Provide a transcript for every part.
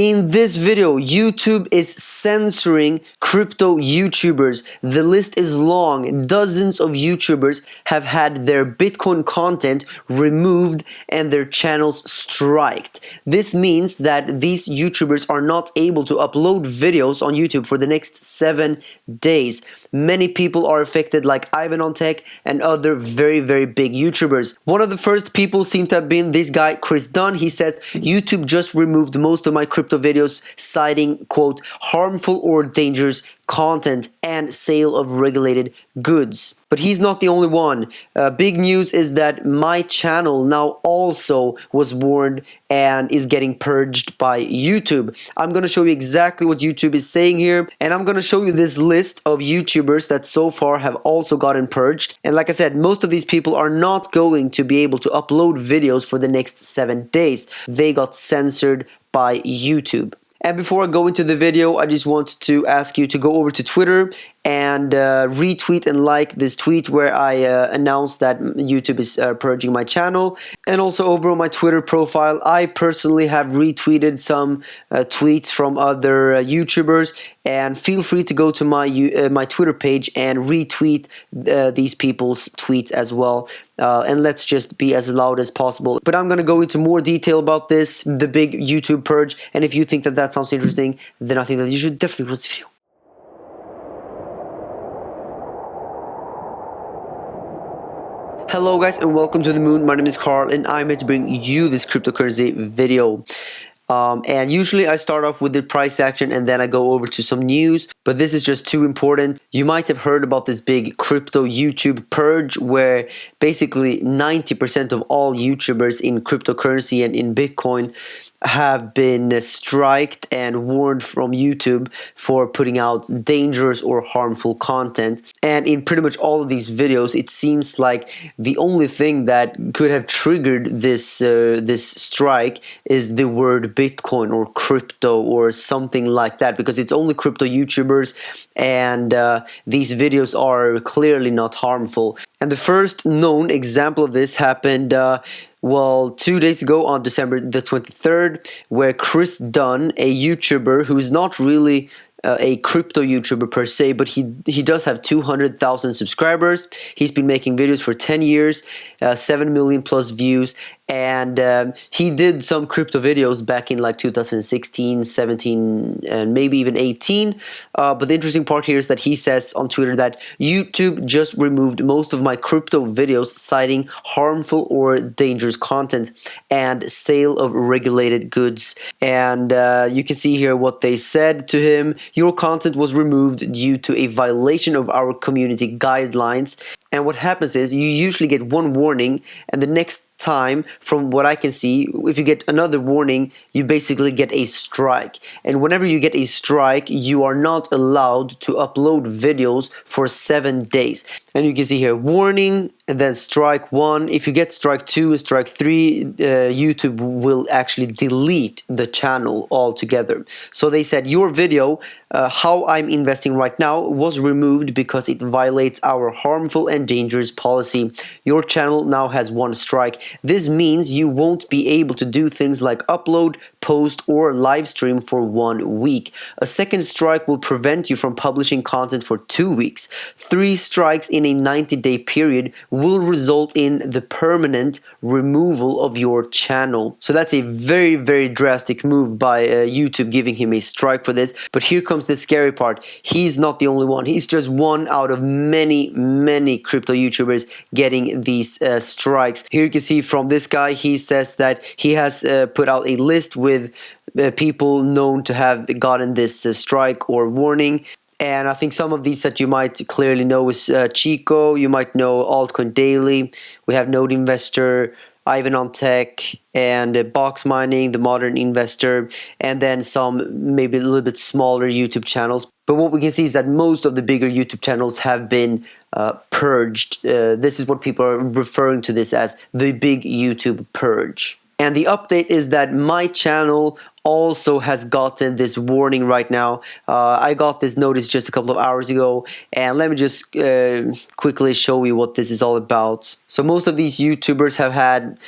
In this video, YouTube is censoring crypto YouTubers. The list is long. Dozens of YouTubers have had their Bitcoin content removed and their channels striked. This means that these YouTubers are not able to upload videos on YouTube for the next 7 days. Many people are affected, like Ivan on Tech and other very big YouTubers. One of the first people seems to have been this guy, Chris Dunn. He says, YouTube just removed most of my crypto videos, citing, quote, harmful or dangerous content and sale of regulated goods. But he's not the only one. Big news is that my channel now also was warned and is getting purged by YouTube. I'm going to show you exactly what YouTube is saying here, and I'm going to show you this list of YouTubers that so far have also gotten purged. And like I said, most of these people are not going to be able to upload videos for the next 7 days. They got censored by YouTube. And before I go into the video, I just want to ask you to go over to Twitter and retweet and like this tweet where I announced that YouTube is purging my channel. And also over on my Twitter profile, I personally have retweeted some tweets from other YouTubers, and feel free to go to my my Twitter page and retweet these people's tweets as well. And let's just be as loud as possible. But I'm gonna go into more detail about this, the big YouTube purge, and if you think that that sounds interesting, then I think that you should definitely watch this video. Hello guys, and welcome to the moon. My name is Carl and I'm here to bring you this cryptocurrency video. And usually I start off with the price action and then I go over to some news, but this is just too important. You might have heard about this big crypto YouTube purge where basically 90% of all YouTubers in cryptocurrency and in Bitcoin have been striked and warned from YouTube for putting out dangerous or harmful content. And in pretty much all of these videos, it seems like the only thing that could have triggered this this strike is the word Bitcoin or crypto or something like that, because it's only crypto YouTubers and these videos are clearly not harmful. And the first known example of this happened well, 2 days ago on December the 23rd, where Chris Dunn, a YouTuber who is not really a crypto YouTuber per se, but he does have 200,000 subscribers. He's been making videos for 10 years, 7 million plus views, and he did some crypto videos back in like 2016, 17, and maybe even 18. But the interesting part here is that he says on Twitter that YouTube just removed most of my crypto videos, citing harmful or dangerous content and sale of regulated goods. And you can see here what they said to him. Your content was removed due to a violation of our community guidelines. And what happens is you usually get one warning, and the next time, from what I can see, if you get another warning, you basically get a strike. And whenever you get a strike, you are not allowed to upload videos for 7 days. And you can see here, warning, and then strike 1. If you get strike 2 and strike 3, YouTube will actually delete the channel altogether. So they said your video, how I'm investing right now, was removed because it violates our harmful and dangerous policy. Your channel now has 1 strike. This means you won't be able to do things like upload, post, or live stream for 1 week. A second strike will prevent you from publishing content for 2 weeks. 3 strikes in a 90-day period will result in the permanent removal of your channel. So that's a very drastic move by YouTube, giving him a strike for this. But here comes the scary part. He's not the only one. He's just one out of many crypto YouTubers getting these strikes. Here you can see from this guy, he says that he has put out a list with people known to have gotten this strike or warning. And I think some of these that you might clearly know is Chico, you might know ALTCOIN Daily, we have Node Investor, Ivan on Tech, and Box Mining, The Modern Investor, and then some maybe a little bit smaller YouTube channels. But what we can see is that most of the bigger YouTube channels have been purged. This is what people are referring to this as, the big YouTube purge. And the update is that my channel also has gotten this warning right now. I got this notice just a couple of hours ago, and let me just quickly show you what this is all about. So most of these YouTubers have had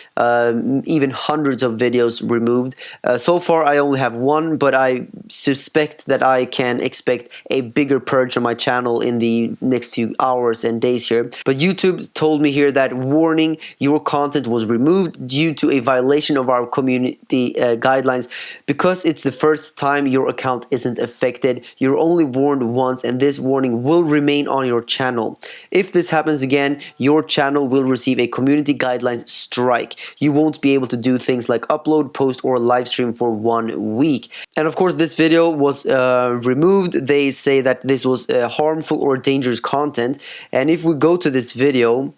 even hundreds of videos removed. So far I only have one, but I suspect that I can expect a bigger purge on my channel in the next few hours and days here. But YouTube told me here that warning, your content was removed due to a violation of our community guidelines. Because it's the first time your account isn't affected, you're only warned once, and this warning will remain on your channel. If this happens again, your channel will receive a community guidelines strike. You won't be able to do things like upload, post, or live stream for 1 week. And of course, this video was removed. They say that this was harmful or dangerous content. And if we go to this video,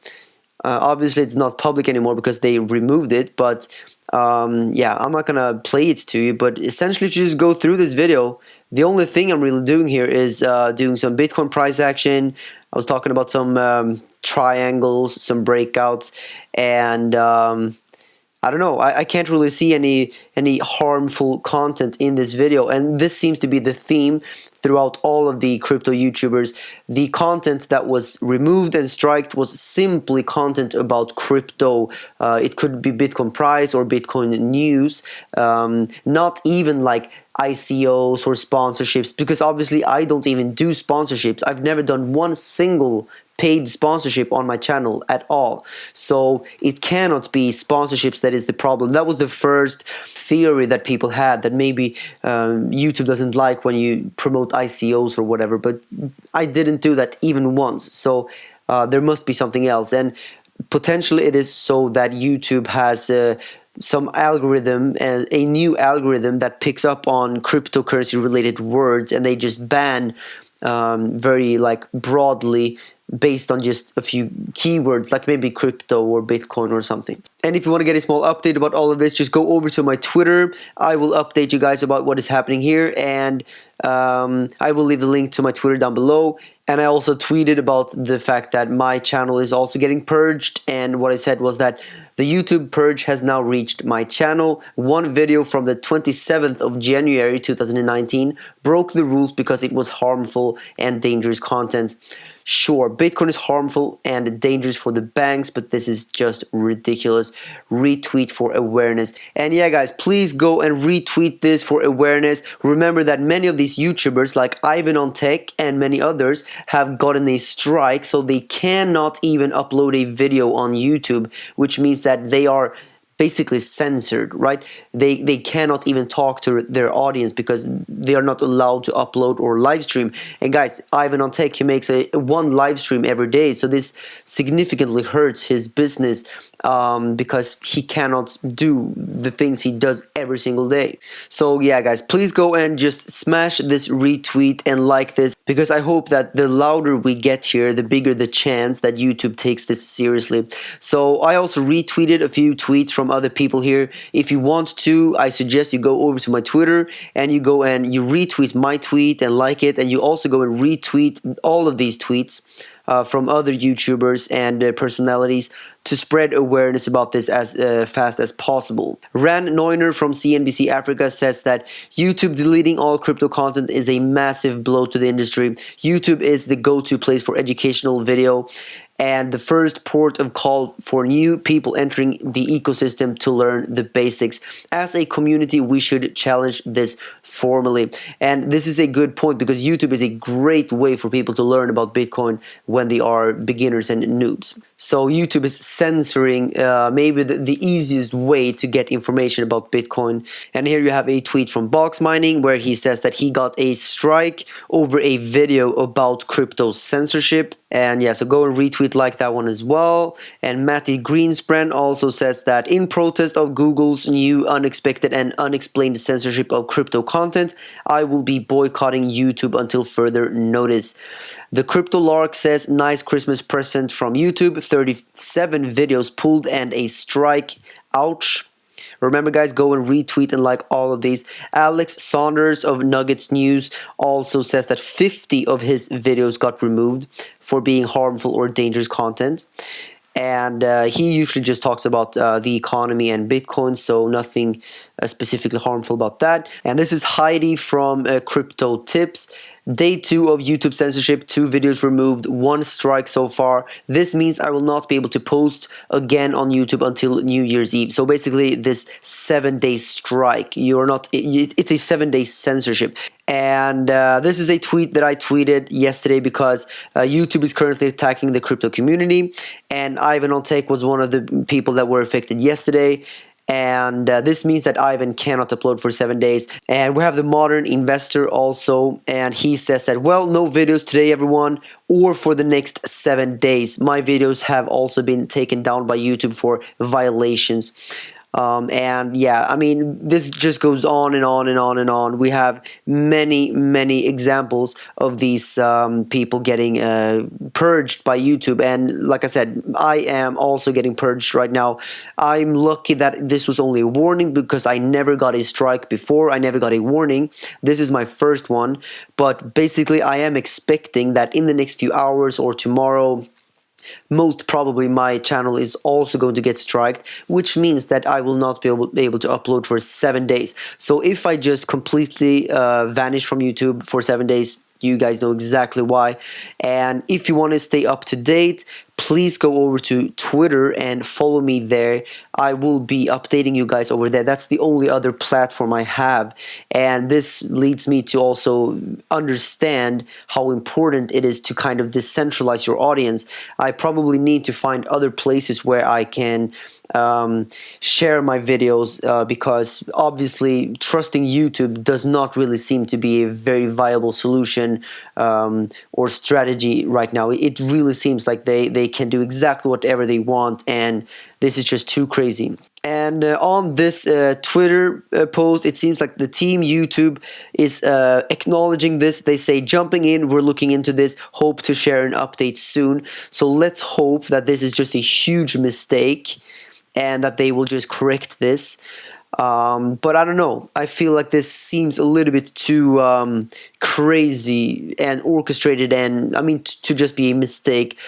obviously it's not public anymore because they removed it, but yeah, I'm not gonna play it to you, but essentially if you just go through this video, the only thing I'm really doing here is doing some Bitcoin price action. I was talking about some triangles, some breakouts, and I don't know, I can't really see any harmful content in this video, and this seems to be the theme throughout all of the crypto YouTubers. The content that was removed and striked was simply content about crypto. It could be Bitcoin price or Bitcoin news, not even like ICOs or sponsorships, because obviously I don't even do sponsorships. I've never done one single paid sponsorship on my channel at all. So it cannot be sponsorships that is the problem. That was the first theory that people had, that maybe YouTube doesn't like when you promote ICOs or whatever, but I didn't do that even once. So there must be something else, and potentially it is so that YouTube has some algorithm, a new algorithm that picks up on cryptocurrency related words, and they just ban very like broadly based on just a few keywords, like maybe crypto or Bitcoin or something. And if you want to get a small update about all of this, just go over to my Twitter. I will update you guys about what is happening here, and I will leave the link to my Twitter down below. And I also tweeted about the fact that my channel is also getting purged, and what I said was that the YouTube purge has now reached my channel. One video from the 27th of January 2019 broke the rules because it was harmful and dangerous content. Sure, Bitcoin is harmful and dangerous for the banks, but this is just ridiculous. Retweet for awareness. And yeah, guys, please go and retweet this for awareness. Remember that many of these YouTubers, like Ivan on Tech and many others, have gotten a strike, so they cannot even upload a video on YouTube, which means that they are basically censored, right? They cannot even talk to their audience because they are not allowed to upload or live stream. And guys, Ivan on Tech, he makes one live stream every day, so this significantly hurts his business because he cannot do the things he does every single day. So yeah, guys, please go and just smash this retweet and like this, because I hope that the louder we get here, the bigger the chance that YouTube takes this seriously. So I also retweeted a few tweets from other people here. If you want to, I suggest you go over to my Twitter and you go and you retweet my tweet and like it, and you also go and retweet all of these tweets from other YouTubers and personalities to spread awareness about this as fast as possible. Ran Neuner from CNBC Africa says that YouTube deleting all crypto content is a massive blow to the industry. YouTube is the go-to place for educational video and the first port of call for new people entering the ecosystem to learn the basics. As a community, we should challenge this formally. And this is a good point, because YouTube is a great way for people to learn about Bitcoin when they are beginners and noobs. So YouTube is censoring maybe the easiest way to get information about Bitcoin. And here you have a tweet from Box Mining where he says that he got a strike over a video about crypto censorship. And yeah, so go and retweet like that one as well. And Matty Greenspan also says that in protest of Google's new unexpected and unexplained censorship of crypto content, I will be boycotting YouTube until further notice. The Crypto Lark says, nice Christmas present from YouTube, 37 videos pulled and a strike. Ouch. Remember, guys, go and retweet and like all of these. Alex Saunders of Nuggets News also says that 50 of his videos got removed for being harmful or dangerous content. and he usually just talks about the economy and Bitcoin, so nothing specifically harmful about that. And this is Heidi from Crypto Tips. Day 2 of YouTube censorship, 2 videos removed, 1 strike so far. This means I will not be able to post again on YouTube until New Year's Eve. So basically this 7-day strike, you're not, it's a 7-day censorship. And this is a tweet that I tweeted yesterday because YouTube is currently attacking the crypto community, and Ivan on Tech was one of the people that were affected yesterday. And this means that Ivan cannot upload for 7 days. And we have the Modern Investor also, and he says that, well, no videos today everyone, or for the next 7 days. My videos have also been taken down by YouTube for violations. And yeah, I mean, this just goes on and on and on and on. We have many examples of these people getting purged by YouTube. And like I said, I am also getting purged right now. I'm lucky that this was only a warning because I never got a strike before. I never got a warning. This is my first one. But basically, I am expecting that in the next few hours or tomorrow, most probably my channel is also going to get striked, which means that I will not be able to upload for 7 days. So if I just completely vanish from YouTube for 7 days, you guys know exactly why. And if you want to stay up to date, please go over to Twitter and follow me there. I will be updating you guys over there. That's the only other platform I have. And this leads me to also understand how important it is to kind of decentralize your audience. I probably need to find other places where I can share my videos because obviously trusting YouTube does not really seem to be a very viable solution or strategy right now. It really seems like they can do exactly whatever they want, and this is just too crazy. And on this Twitter post, it seems like the team YouTube is acknowledging this. They say, jumping in, we're looking into this, hope to share an update soon. So let's hope that this is just a huge mistake and that they will just correct this. But I don't know. I feel like this seems a little bit too crazy and orchestrated, and I mean to just be a mistake.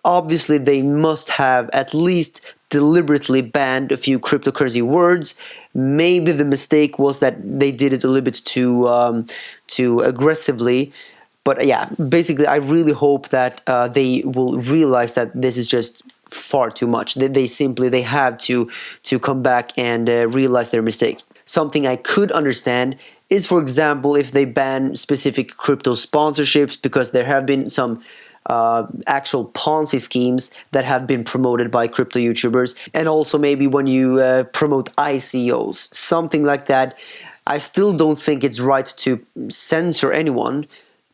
Obviously, they must have at least deliberately banned a few cryptocurrency words. Maybe the mistake was that they did it a little bit too aggressively. But yeah, basically, I really hope that they will realize that this is just far too much. They have to come back and realize their mistake. Something I could understand is, for example, if they ban specific crypto sponsorships, because there have been some actual Ponzi schemes that have been promoted by crypto YouTubers, and also maybe when you promote ICOs, something like that. I still don't think it's right to censor anyone,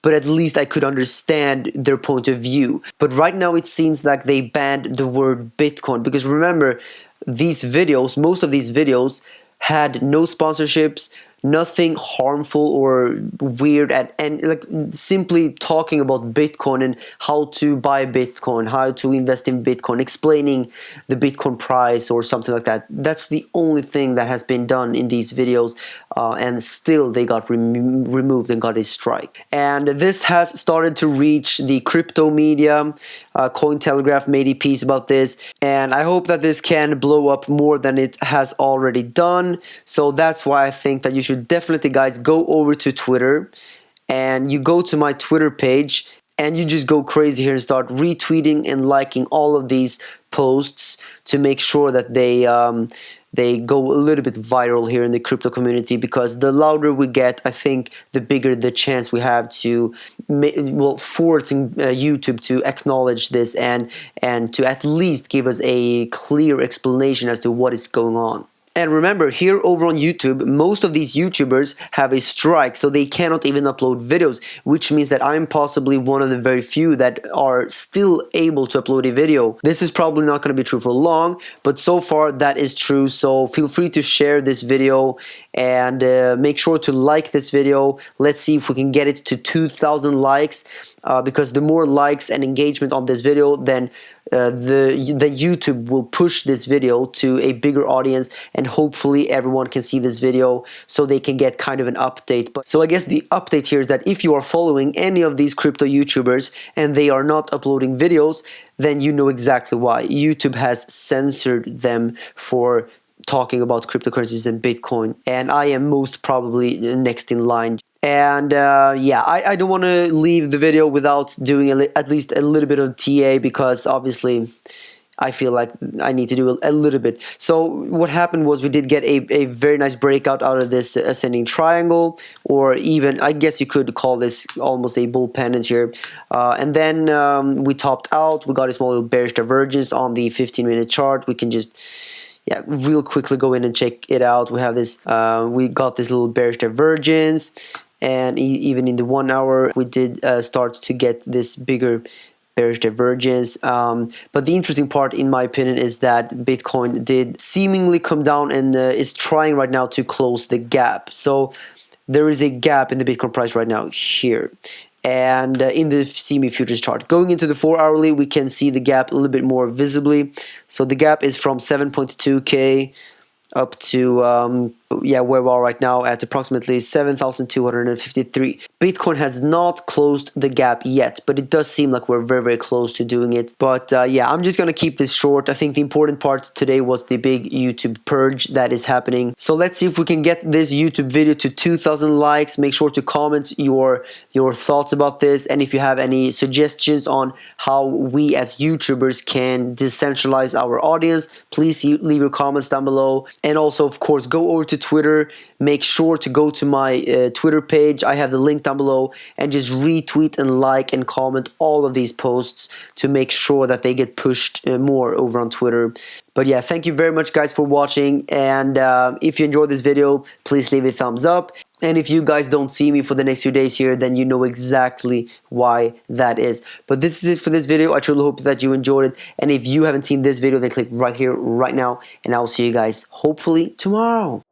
but at least I could understand their point of view. But right now it seems like they banned the word Bitcoin, because remember, these videos, most of these videos had no sponsorships, nothing harmful or weird, and like simply talking about Bitcoin and how to buy Bitcoin, how to invest in Bitcoin, explaining the Bitcoin price or something like that. That's the only thing that has been done in these videos, and still they got removed and got a strike. And this has started to reach the crypto media. Cointelegraph made a piece about this, and I hope that this can blow up more than it has already done. So that's why I think that you should definitely, guys, go over to Twitter, and you go to my Twitter page, and you just go crazy here and start retweeting and liking all of these posts to make sure that they go a little bit viral here in the crypto community, because the louder we get, I think the bigger the chance we have to, well, forcing YouTube to acknowledge this and to at least give us a clear explanation as to what is going on. And remember, here over on YouTube, most of these YouTubers have a strike, so they cannot even upload videos, which means that I'm possibly one of the very few that are still able to upload a video. This is probably not going to be true for long, but so far that is true. So feel free to share this video and make sure to like this video. Let's see if we can get it to 2,000 likes. because the more likes and engagement on this video, then the YouTube will push this video to a bigger audience, and hopefully everyone can see this video so they can get kind of an update. But so I guess the update here is that if you are following any of these crypto YouTubers and they are not uploading videos, then you know exactly why. YouTube has censored them for talking about cryptocurrencies and Bitcoin, and I am most probably next in line. And yeah, I don't want to leave the video without doing at least a little bit of TA, because obviously I feel like I need to do a little bit. So what happened was we did get a very nice breakout out of this ascending triangle, or even I guess you could call this almost a bull pennant here. And then we topped out. We got a small little bearish divergence on the 15-minute chart. We can just real quickly go in and check it out. We have this, we got this little bearish divergence, and even in the 1 hour we did start to get this bigger bearish divergence. But the interesting part, in my opinion, is that Bitcoin did seemingly come down and is trying right now to close the gap. So there is a gap in the Bitcoin price right now here. And in the CME futures chart, going into the 4-hourly, we can see the gap a little bit more visibly. So the gap is from 7.2k up to where we are right now at approximately 7,253. Bitcoin has not closed the gap yet, but it does seem like we're very close to doing it. But yeah, I'm just gonna keep this short. I think the important part today was the big YouTube purge that is happening. So let's see if we can get this YouTube video to 2,000 likes. Make sure to comment your thoughts about this, and if you have any suggestions on how we as YouTubers can decentralize our audience, please leave your comments down below. And also, of course, go over to Twitter. Make sure to go to my Twitter page. I have the link down below, and just retweet and like and comment all of these posts to make sure that they get pushed more over on Twitter. But yeah, thank you very much guys for watching, and if you enjoyed this video, please leave a thumbs up. And if you guys don't see me for the next few days here, then you know exactly why that is. But this is it for this video. I truly hope that you enjoyed it. And if you haven't seen this video, then click right here, right now. And I'll see you guys hopefully tomorrow.